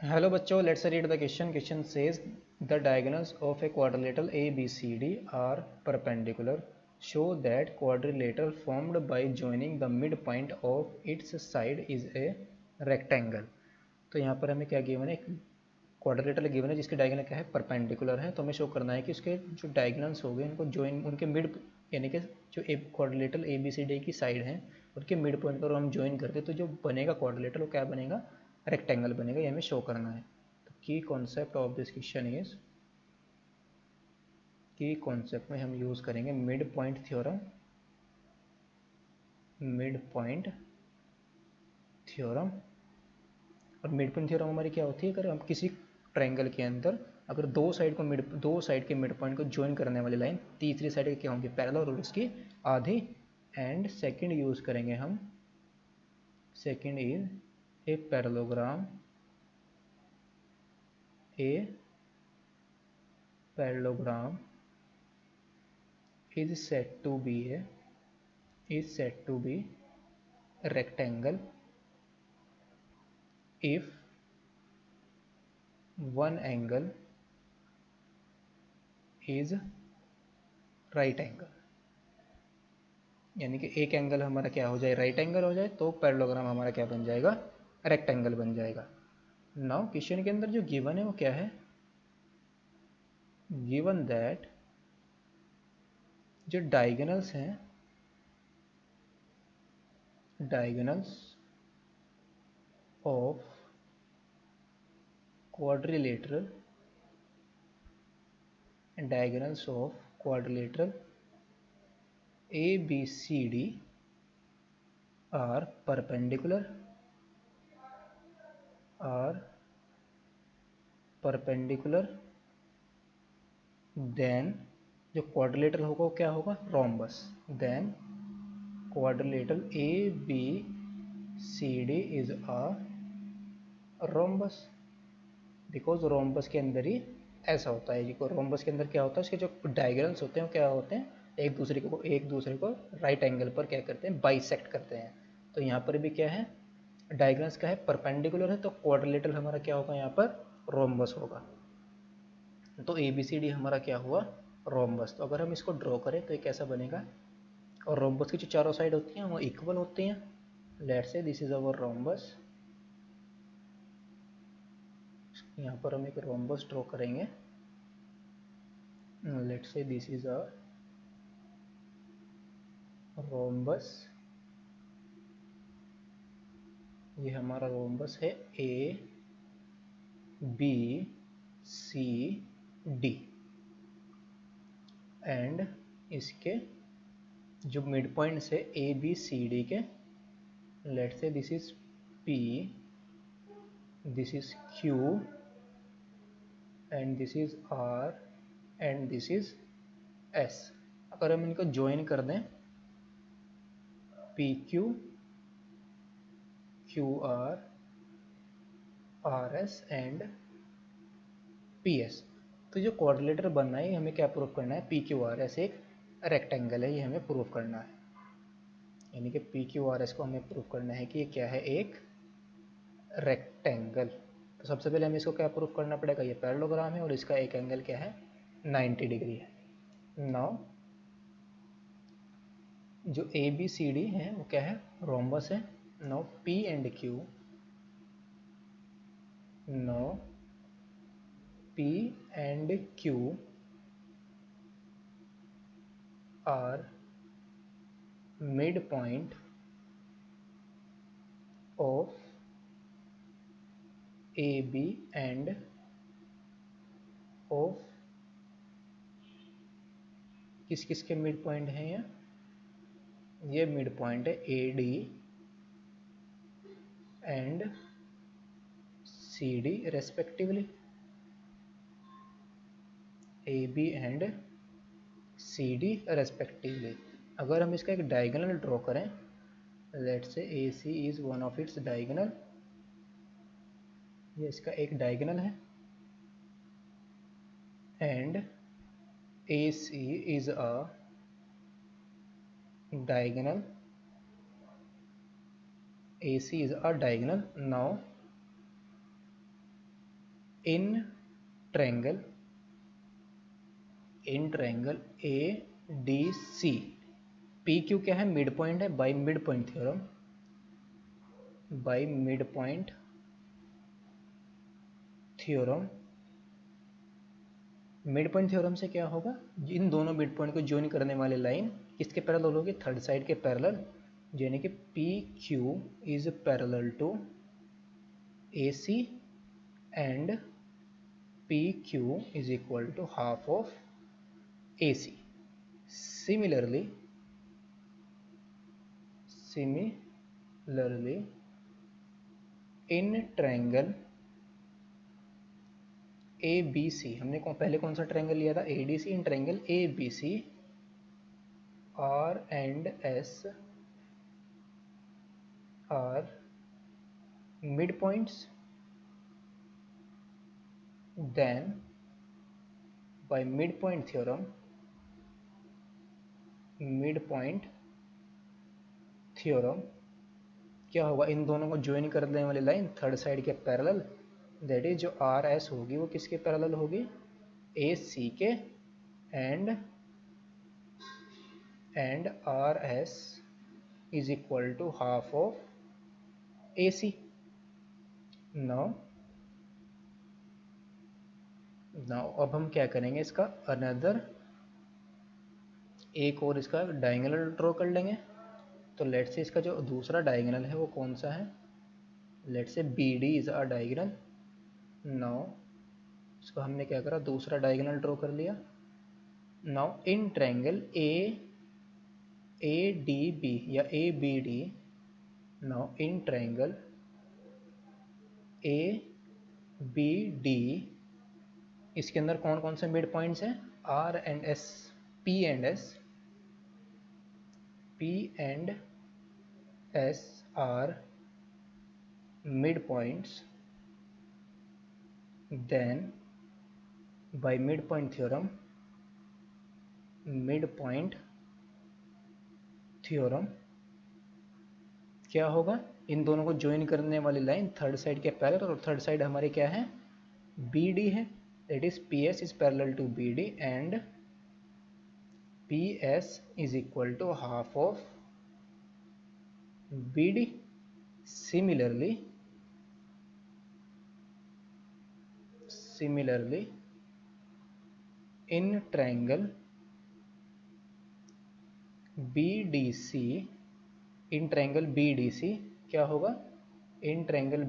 Hello बच्चों, let's read the question. Question says the diagonals of a quadrilateral A B C D are perpendicular. Show that quadrilateral formed by joining the mid point of its side is a rectangle. तो यहाँ पर हमें क्या given है? Quadrilateral given है जिसके diagonal क्या है? परपेंडिकुलर है. तो हमें शो करना है कि उसके जो डायगोनल्स हो गए उनको जॉइन, उनके मिड यानी कि जो quadrilateral A B C D की साइड हैं उनके मिड पॉइंट पर हम ज्वाइन करते तो जो बनेगा क्वाड्रिलेटरल वो क्या बनेगा? रेक्टेंगल बनेगा. ये हमें शो करना है. तो की concept of this question is, की कॉन्सेप्ट में हम यूज़ करेंगे mid point theorem. Mid point theorem. और मिड पॉइंट थ्योरम हमारी क्या होती है? अगर हम किसी ट्रायंगल के अंदर अगर दो साइड के मिड पॉइंट को ज्वाइन करने वाली लाइन तीसरी साइड के क्या होंगी? पैरेलल और उसकी आधी. एंड सेकंड यूज़ करेंगे हम, second is a parallelogram. A parallelogram is said to be rectangle if one angle is right angle. यानी कि एक एंगल हमारा क्या हो जाए? राइट एंगल हो जाए तो पैरेललोग्राम हमारा क्या बन जाएगा? रेक्टेंगल बन जाएगा. नाउ क्वेश्चन के अंदर जो गिवन है वो क्या है? गिवन दैट जो डायगोनल्स हैं, diagonals of quadrilateral diagonals of quadrilateral ABCD are perpendicular then जो क्वाड्रिलेटरल होगा वो क्या होगा? Rhombus. Then quadrilateral ABCD is a rhombus. Because rhombus के अंदर ही ऐसा होता है. जी, रोम्बस के अंदर क्या होता है? उसके जो डायगोनल्स होते हैं वो क्या होते हैं? एक दूसरे को राइट एंगल पर क्या करते हैं? बाइसेक्ट करते हैं. तो यहाँ पर भी क्या है? डायगोनल्स क्या है? परपेंडिकुलर है. तो क्वाड्रिलेटरल हमारा क्या होगा? यहाँ पर रोम्बस होगा. तो ABCD हमारा क्या हुआ? रोम्बस. तो अगर हम इसको ड्रॉ करें तो ये कैसा बनेगा? और रोम्बस की जो चारों साइड होती हैं वो इक्वल होती हैं. Let's say this is our rhombus. यहाँ पर हम एक रोम्बस ड्रॉ करेंगे. Let's say this is a rhombus. ये हमारा रोम्बस है ABCD. एंड इसके जो मिड पॉइंट्स है ABCD के, let's say this is P, this is Q and this is R and this is S. अगर हम इनको ज्वाइन कर दें PQ QR RS and PS, तो जो क्वाड्रिलेटर बनना है हमें क्या प्रूफ करना है? PQRS एक रेक्टेंगल है, ये हमें प्रूफ करना है. यानी कि PQRS को हमें प्रूफ करना है कि ये क्या है? एक रेक्टेंगल. तो सबसे पहले हमें इसको क्या प्रूफ करना पड़ेगा? ये पैरेललोग्राम है और इसका एक एंगल क्या है? 90 डिग्री है. नाउ जो ABCD है वो क्या है? रोम्बस है. Now P and Q, now P and Q are midpoint of AB and of किस किस के मिड पॉइंट हैं? ये मिड पॉइंट है AD and CD respectively. AB and CD respectively. अगर हम इसका एक डायगोनल ड्रॉ करें, let's say AC is one of its diagonal. ये इसका एक डायगोनल है. And AC is a diagonal. AC is a diagonal. Now in triangle A D C, P Q क्या है, मिड पॉइंट है, by mid point theorem, by mid point theorem. Mid point theorem से क्या होगा, इन दोनों mid point को join करने वाली लाइन किसके पैरेलल होगी, थर्ड साइड के पैरेलल, यानी कि P Q is parallel to A C and P Q is equal to half of A C. Similarly, in triangle ABC, हमने पहले कौन सा ट्रायंगल लिया था, ADC, in triangle ABC R and S are midpoints, then by midpoint theorem क्या होगा, इन दोनों को ज्वाइन करने वाली लाइन थर्ड साइड के पैरेलल, दैट इज जो आर एस होगी वो किसके पैरेलल होगी, ए सी के, and R S is equal to half of A C. Now अब हम क्या करेंगे, इसका अनदर एक और इसका डायगोनल ड्रॉ कर लेंगे। तो लेट्स से इसका जो दूसरा डायगोनल है वो कौन सा है, let's say B D is a diagonal. Now इसको हमने क्या करा, दूसरा डायगोनल ड्रॉ कर लिया। Now in triangle A D B या A B D, now in triangle A B D, इसके अंदर कौन कौन से मिड पॉइंट्स हैं, R and S, P and S are mid points, then by midpoint theorem क्या होगा, इन दोनों को ज्वाइन करने वाली लाइन थर्ड साइड के पैरेलल, और थर्ड साइड हमारे क्या है, बी डी है, that is P S is parallel to B D and P S is equal to half of B D. Similarly, in triangle BDC, in triangle BDC क्या होगा, in triangle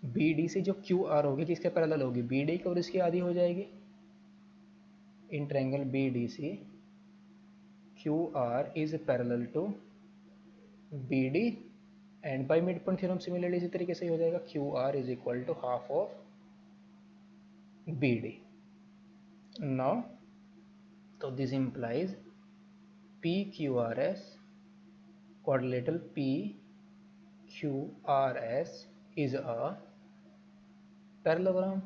BDC जो QR होगी किसके parallel होगी, BD की, और इसकी आधी हो जाएगी। In triangle BDC QR is parallel to BD and by mid point theorem similarly इसी तरीके से हो जाएगा, QR is equal to half of BD। Now तो this implies PQRS, quadrilateral PQRS is a parallelogram,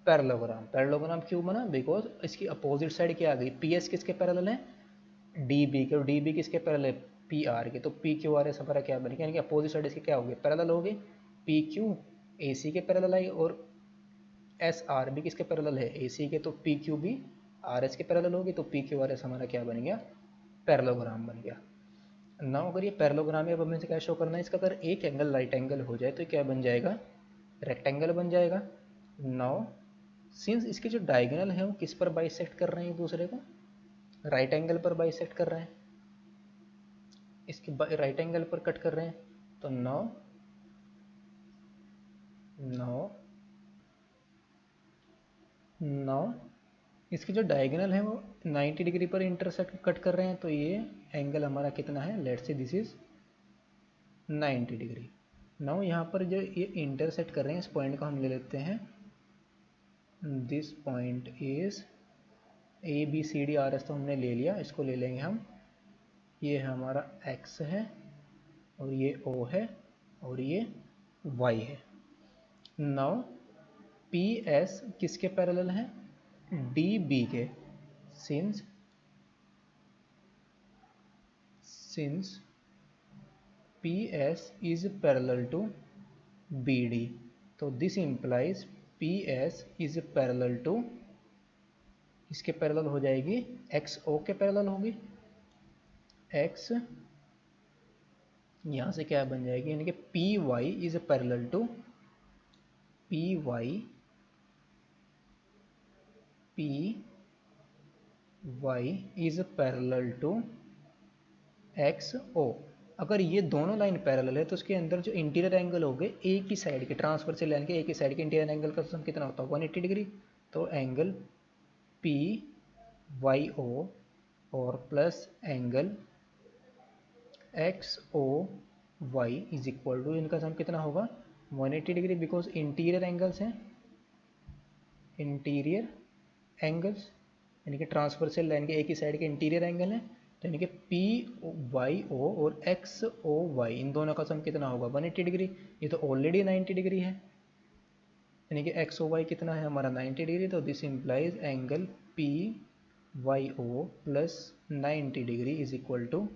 parallelogram क्यों बना, because इसकी opposite side क्या आ गई, PS किसके पैरेलल है, DB के, और DB किसके पैरेलल है, PR के, तो PQRS हमारा क्या बनेगा, यानी कि अपोजिट साइड इसकी क्या होगी, पैरेलल होगी, PQ AC के पैरेलल आई, और SR भी किसके पैरेलल है, AC के, तो PQ भी RS के पैरेलल होगी, तो PQRS हमारा क्या बन गया, पैरेललोग्राम बन गया। नाउ अगर ये पैरेललोग्राम है, अब हमें क्या शो करना है, इसका अगर एक एंगल राइट एंगल हो जाए तो क्या बन जाएगा, रेक्टेंगल बन जाएगा। नाउ सिंस इसके जो डायगोनल है वो किस पर बाइसेक्ट कर रहे हैं, एक दूसरे को राइट एंगल पर बाइसेक्ट कर रहे हैं, इसके राइट एंगल पर कट कर रहे हैं, तो नाउ इसके जो डायगोनल है वो 90 डिग्री पर इंटरसेक्ट कट कर रहे हैं, तो ये एंगल हमारा कितना है, लेट्स से दिस इज 90 डिग्री। नाउ यहाँ पर जो ये इंटरसेक्ट कर रहे हैं, इस पॉइंट को हम ले लेते हैं, दिस पॉइंट इज ABCDRS, तो हमने ले लिया, इसको ले लेंगे हम, ये हमारा X है, और ये O है, और ये Y है। नाउ PS किसके पैरेलल है, DB के, since PS is parallel to BD. तो this implies PS is parallel to, इसके पैरेलल हो जाएगी XO के पैरेलल होगी, X यहाँ से क्या बन जाएगी, यानी कि PY is parallel to PY, PY is parallel to XO। अगर ये दोनों लाइन पैरेलल है तो उसके अंदर जो इंटीरियर एंगल हो गए एक ही साइड के, ट्रांसवर्सल लाइन के एक ही साइड के इंटीरियर एंगल का सम कितना होता है 180 डिग्री। तो एंगल PYO और plus angle XOY is equal to, इनका सम कितना होगा 180 डिग्री, बिकॉज इंटीरियर एंगल्स हैं, इंटीरियर एंगल्स यानी कि ट्रांसवर्सल लाइन के एक ही साइड के इंटीरियर एंगल हैं। तो यानी कि PYO और XOY इन दोनों का सम कितना होगा 180 डिग्री। ये तो ऑलरेडी 90 डिग्री है, यानी कि XOY कितना है हमारा 90 डिग्री। तो this implies angle PYO plus 90 degree is equal to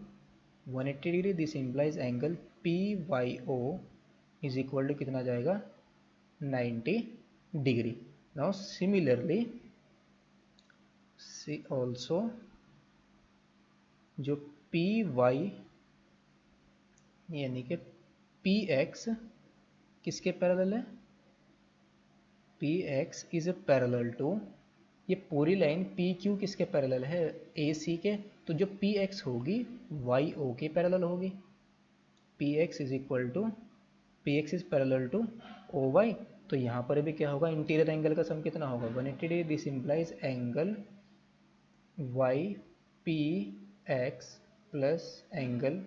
180 degree. This implies angle PYO is equal to कितना जाएगा 90 degree. Now similarly see also जो PY यानी कि PX किसके पैरेलल है, PX इज पैरेलल टू, ये पूरी लाइन PQ किसके पैरेलल है AC के, तो जो PX होगी YO के पैरेलल होगी। PX is equal to, PX is parallel to OY। तो यहाँ पर भी क्या होगा, इंटीरियर एंगल का सम कितना होगा 180 degree. This implies angle YPX plus angle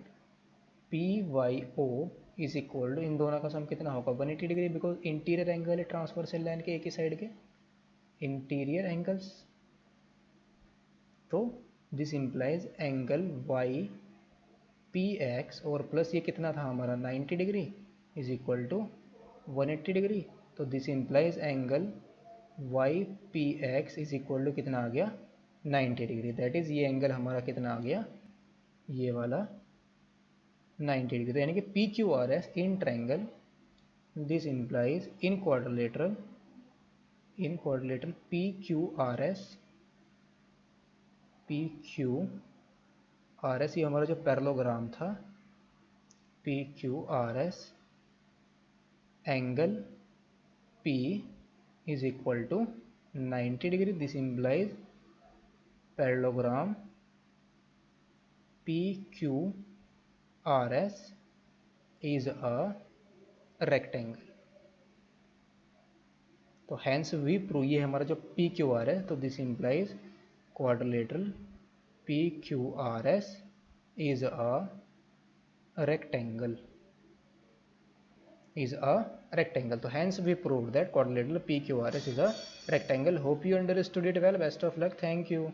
PYO is equal to, इन दोनों का सम कितना होगा 180 डिग्री, बिकॉज इंटीरियर एंगल है ट्रांसवर्सल लाइन के एक ही साइड के इंटीरियर एंगल्स। तो दिस इम्प्लाइज एंगल YPX और प्लस ये कितना था हमारा 90 degree is equal to 180 degree. तो this implies angle YPX is equal to कितना आ गया 90 डिग्री। दैट इज ये एंगल हमारा कितना आ गया, ये वाला 90 डिग्री। तो यानी कि PQRS in triangle, this implies in quadrilateral PQRS ये हमारा जो पैरेललोग्राम था, PQRS angle P is equal to 90 degree. This implies parallelogram PQRS is a rectangle। तो हैंस वी प्रूव, ये हमारा जो PQR है, तो this implies quadrilateral PQRS is a rectangle, तो hence we proved that quadrilateral PQRS is a rectangle. Hope you understood it well. Best of luck. Thank you.